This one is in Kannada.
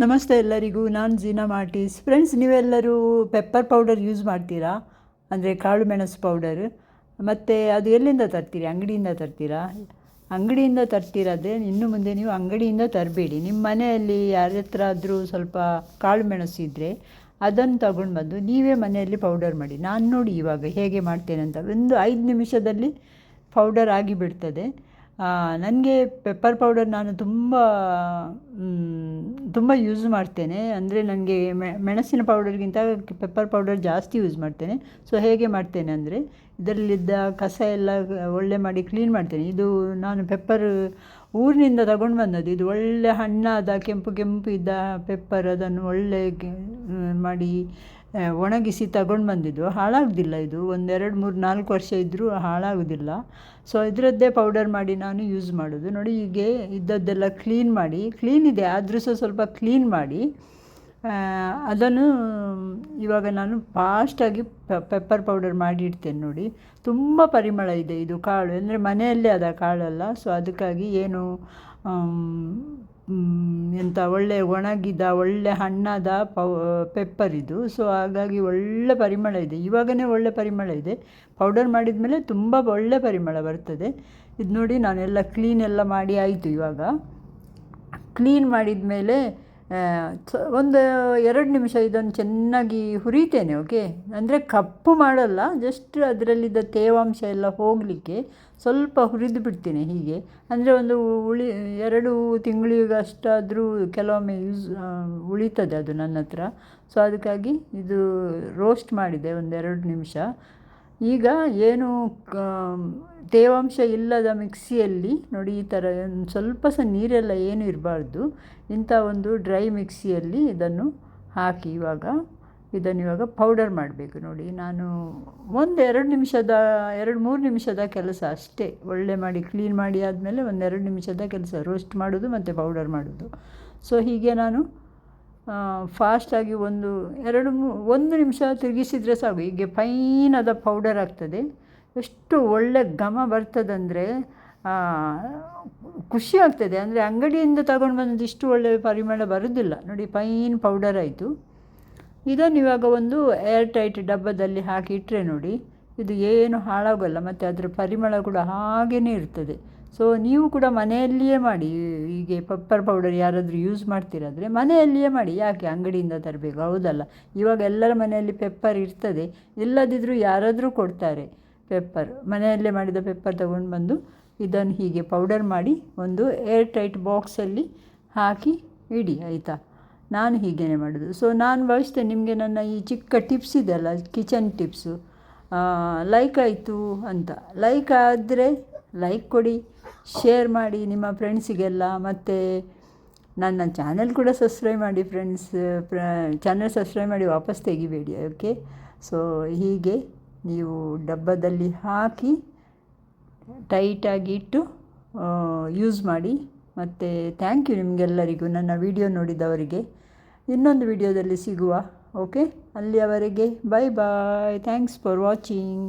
ನಮಸ್ತೆ ಎಲ್ಲರಿಗೂ, ನಾನು ಜೀನಾ ಮಾರ್ಟಿಸ್. ಫ್ರೆಂಡ್ಸ್, ನೀವೆಲ್ಲರೂ ಪೆಪ್ಪರ್ ಪೌಡರ್ ಯೂಸ್ ಮಾಡ್ತೀರಾ? ಅಂದರೆ ಕಾಳು ಮೆಣಸು ಪೌಡರ್. ಮತ್ತು ಅದು ಎಲ್ಲಿಂದ ತರ್ತೀರಿ? ಅಂಗಡಿಯಿಂದ ತರ್ತೀರಾ? ಅಂಗಡಿಯಿಂದ ತರ್ತೀರಾದರೆ ಇನ್ನು ಮುಂದೆ ನೀವು ಅಂಗಡಿಯಿಂದ ತರಬೇಡಿ. ನಿಮ್ಮ ಮನೆಯಲ್ಲಿ ಯಾರ ಹತ್ರ ಆದರೂ ಸ್ವಲ್ಪ ಕಾಳು ಮೆಣಸು ಇದ್ದರೆ ಅದನ್ನು ತಗೊಂಡು ಬಂದು ನೀವೇ ಮನೆಯಲ್ಲಿ ಪೌಡರ್ ಮಾಡಿ. ನಾನು ನೋಡಿ ಇವಾಗ ಹೇಗೆ ಮಾಡ್ತೇನೆ ಅಂತ. ಒಂದು 5 ನಿಮಿಷದಲ್ಲಿ ಪೌಡರ್ ಆಗಿಬಿಡ್ತದೆ. ನನಗೆ ಪೆಪ್ಪರ್ ಪೌಡರ್ ನಾನು ತುಂಬ ಯೂಸ್ ಮಾಡ್ತೇನೆ. ಅಂದರೆ ನನಗೆ ಮೆಣಸಿನ ಪೌಡರ್ಗಿಂತ ಪೆಪ್ಪರ್ ಪೌಡರ್ ಜಾಸ್ತಿ ಯೂಸ್ ಮಾಡ್ತೇನೆ. ಸೊ ಹೇಗೆ ಮಾಡ್ತೇನೆ ಅಂದರೆ, ಇದರಲ್ಲಿದ್ದ ಕಸ ಎಲ್ಲ ಒಳ್ಳೆ ಮಾಡಿ ಕ್ಲೀನ್ ಮಾಡ್ತೇನೆ. ಇದು ನಾನು ಪೆಪ್ಪರ್ ಊರಿನಿಂದ ತಗೊಂಡು ಬಂದದ್ದು. ಇದು ಒಳ್ಳೆ ಹಣ್ಣಾದ ಕೆಂಪು ಇದ್ದ ಪೆಪ್ಪರ್. ಅದನ್ನು ಒಳ್ಳೆ ಮಾಡಿ ಒಣಗಿಸಿ ತಗೊಂಡು ಬಂದಿದ್ದು. ಹಾಳಾಗೋದಿಲ್ಲ ಇದು. 1 2 3 4 ವರ್ಷ ಇದ್ದರೂ ಹಾಳಾಗೋದಿಲ್ಲ. ಸೊ ಇದರದ್ದೇ ಪೌಡರ್ ಮಾಡಿ ನಾನು ಯೂಸ್ ಮಾಡೋದು. ನೋಡಿ, ಹೀಗೆ ಇದ್ದದ್ದೆಲ್ಲ ಕ್ಲೀನ್ ಇದೆ ಆದರೂ ಸಹ ಸ್ವಲ್ಪ ಕ್ಲೀನ್ ಮಾಡಿ ಅದನ್ನು ಇವಾಗ ನಾನು ಫಾಸ್ಟಾಗಿ ಪೆಪ್ಪರ್ ಪೌಡರ್ ಮಾಡಿ ಇಡ್ತೇನೆ. ನೋಡಿ, ತುಂಬ ಪರಿಮಳ ಇದೆ. ಇದು ಕಾಳು ಅಂದರೆ ಮನೆಯಲ್ಲೇ ಅದ ಕಾಳಲ್ಲ. ಸೊ ಅದಕ್ಕಾಗಿ ಏನು ಎಂಥ ಒಳ್ಳೆ ಒಣಗಿದ ಒಳ್ಳೆ ಹಣ್ಣಾದ ಪೆಪ್ಪರ್ ಇದು. ಸೊ ಹಾಗಾಗಿ ಒಳ್ಳೆ ಪರಿಮಳ ಇದೆ. ಇವಾಗಲೇ ಒಳ್ಳೆ ಪರಿಮಳ ಇದೆ. ಪೌಡರ್ ಮಾಡಿದ ಮೇಲೆ ತುಂಬ ಒಳ್ಳೆ ಪರಿಮಳ ಬರ್ತದೆ. ಇದು ನೋಡಿ, ನಾನೆಲ್ಲ ಕ್ಲೀನ್ ಎಲ್ಲ ಮಾಡಿ ಆಯಿತು. ಇವಾಗ ಕ್ಲೀನ್ ಮಾಡಿದ ಮೇಲೆ ಒಂದು 2 ನಿಮಿಷ ಇದನ್ನು ಚೆನ್ನಾಗಿ ಹುರಿತೇನೆ. ಓಕೆ, ಅಂದರೆ ಕಪ್ಪು ಮಾಡಲ್ಲ, ಜಸ್ಟ್ ಅದರಲ್ಲಿದ್ದ ತೇವಾಂಶ ಎಲ್ಲ ಹೋಗಲಿಕ್ಕೆ ಸ್ವಲ್ಪ ಹುರಿದು ಬಿಡ್ತೇನೆ ಹೀಗೆ. ಅಂದರೆ ಒಂದು 2 ತಿಂಗಳಿಗಷ್ಟಾದರೂ ಕೆಲವೊಮ್ಮೆ ಉಳಿತದೆ ಅದು ನನ್ನ ಹತ್ರ. ಸೊ ಅದಕ್ಕಾಗಿ ಇದು ರೋಸ್ಟ್ ಮಾಡಿದೆ ಒಂದು 2 ನಿಮಿಷ. ಈಗ ಏನು ತೇವಾಂಶ ಇಲ್ಲದ ಮಿಕ್ಸಿಯಲ್ಲಿ ನೋಡಿ, ಈ ಥರ ಸ್ವಲ್ಪ ಸಹ ನೀರೆಲ್ಲ ಏನು ಇರಬಾರ್ದು, ಇಂಥ ಒಂದು ಡ್ರೈ ಮಿಕ್ಸಿಯಲ್ಲಿ ಇದನ್ನು ಹಾಕಿ ಇದನ್ನು ಪೌಡರ್ ಮಾಡಬೇಕು. ನೋಡಿ, ನಾನು ಒಂದು 2-3 ನಿಮಿಷದ ಕೆಲಸ ಅಷ್ಟೇ. ಒಳ್ಳೆ ಮಾಡಿ ಕ್ಲೀನ್ ಮಾಡಿ ಆದಮೇಲೆ 1-2 ನಿಮಿಷದ ಕೆಲಸ, ರೋಸ್ಟ್ ಮಾಡೋದು ಮತ್ತು ಪೌಡರ್ ಮಾಡೋದು. ಸೊ ಹೀಗೆ ನಾನು ಫಾಸ್ಟಾಗಿ 1 ನಿಮಿಷ ತಿರುಗಿಸಿದರೆ ಸಾಕು. ಹೀಗೆ ಫೈನಾದ ಪೌಡರ್ ಆಗ್ತದೆ. ಎಷ್ಟು ಒಳ್ಳೆ ಘಮ ಬರ್ತದಂದರೆ ಖುಷಿ ಆಗ್ತದೆ. ಅಂದರೆ ಅಂಗಡಿಯಿಂದ ತಗೊಂಡು ಬಂದು ಇಷ್ಟು ಒಳ್ಳೆ ಪರಿಮಳ ಬರೋದಿಲ್ಲ. ನೋಡಿ, ಫೈನ್ ಪೌಡರ್ ಆಯಿತು. ಇದನ್ನು ಇವಾಗ ಒಂದು ಏರ್ ಟೈಟ್ ಡಬ್ಬದಲ್ಲಿ ಹಾಕಿ ಇಟ್ಟರೆ ನೋಡಿ, ಇದು ಏನು ಹಾಳಾಗೋಲ್ಲ ಮತ್ತು ಅದರ ಪರಿಮಳ ಕೂಡ ಹಾಗೇ ಇರ್ತದೆ. ಸೊ ನೀವು ಕೂಡ ಮನೆಯಲ್ಲಿಯೇ ಮಾಡಿ. ಹೀಗೆ ಪೆಪ್ಪರ್ ಪೌಡರ್ ಯಾರಾದರೂ ಯೂಸ್ ಮಾಡ್ತೀರಾದರೆ ಮನೆಯಲ್ಲಿಯೇ ಮಾಡಿ. ಯಾಕೆ ಅಂಗಡಿಯಿಂದ ತರಬೇಕು? ಹೌದಲ್ಲ, ಇವಾಗ ಎಲ್ಲರ ಮನೆಯಲ್ಲಿ ಪೆಪ್ಪರ್ ಇರ್ತದೆ. ಇಲ್ಲದಿದ್ದರೂ ಯಾರಾದರೂ ಕೊಡ್ತಾರೆ ಪೆಪ್ಪರ್. ಮನೆಯಲ್ಲೇ ಮಾಡಿದ ಪೆಪ್ಪರ್ ತಗೊಂಡು ಬಂದು ಇದನ್ನು ಹೀಗೆ ಪೌಡರ್ ಮಾಡಿ ಒಂದು ಏರ್ ಟೈಟ್ ಬಾಕ್ಸಲ್ಲಿ ಹಾಕಿ ಇಡಿ, ಆಯಿತಾ? ನಾನು ಹೀಗೇ ಮಾಡೋದು. ಸೊ ನಾನು ಬಳಸ್ತೇನೆ. ನಿಮಗೆ ನನ್ನ ಈ ಚಿಕ್ಕ ಟಿಪ್ಸ್ ಇದೆಯಲ್ಲ, ಕಿಚನ್ ಟಿಪ್ಸು, ಲೈಕ್ ಆಯಿತು ಅಂತ. ಲೈಕ್ ಆದರೆ ಲೈಕ್ ಕೊಡಿ, ಶೇರ್ ಮಾಡಿ ನಿಮ್ಮ ಫ್ರೆಂಡ್ಸಿಗೆಲ್ಲ. ಮತ್ತು ನನ್ನ ಚಾನೆಲ್ ಕೂಡ ಸಬ್ಸ್ಕ್ರೈಬ್ ಮಾಡಿ ಫ್ರೆಂಡ್ಸ್. ಚಾನೆಲ್ ಸಬ್ಸ್ಕ್ರೈಬ್ ಮಾಡಿ ವಾಪಸ್ ತೆಗಿಬೇಡಿ. ಓಕೆ, ಸೊ ಹೀಗೆ ನೀವು ಡಬ್ಬದಲ್ಲಿ ಹಾಕಿ ಟೈಟಾಗಿ ಇಟ್ಟು ಯೂಸ್ ಮಾಡಿ. ಮತ್ತು ಥ್ಯಾಂಕ್ ಯು ನಿಮಗೆಲ್ಲರಿಗೂ, ನನ್ನ ವಿಡಿಯೋ ನೋಡಿದವರಿಗೆ. ಇನ್ನೊಂದು ವಿಡಿಯೋದಲ್ಲಿ ಸಿಗುವ. ಓಕೆ, ಅಲ್ಲಿಯವರೆಗೆ bye bye. Thanks for watching.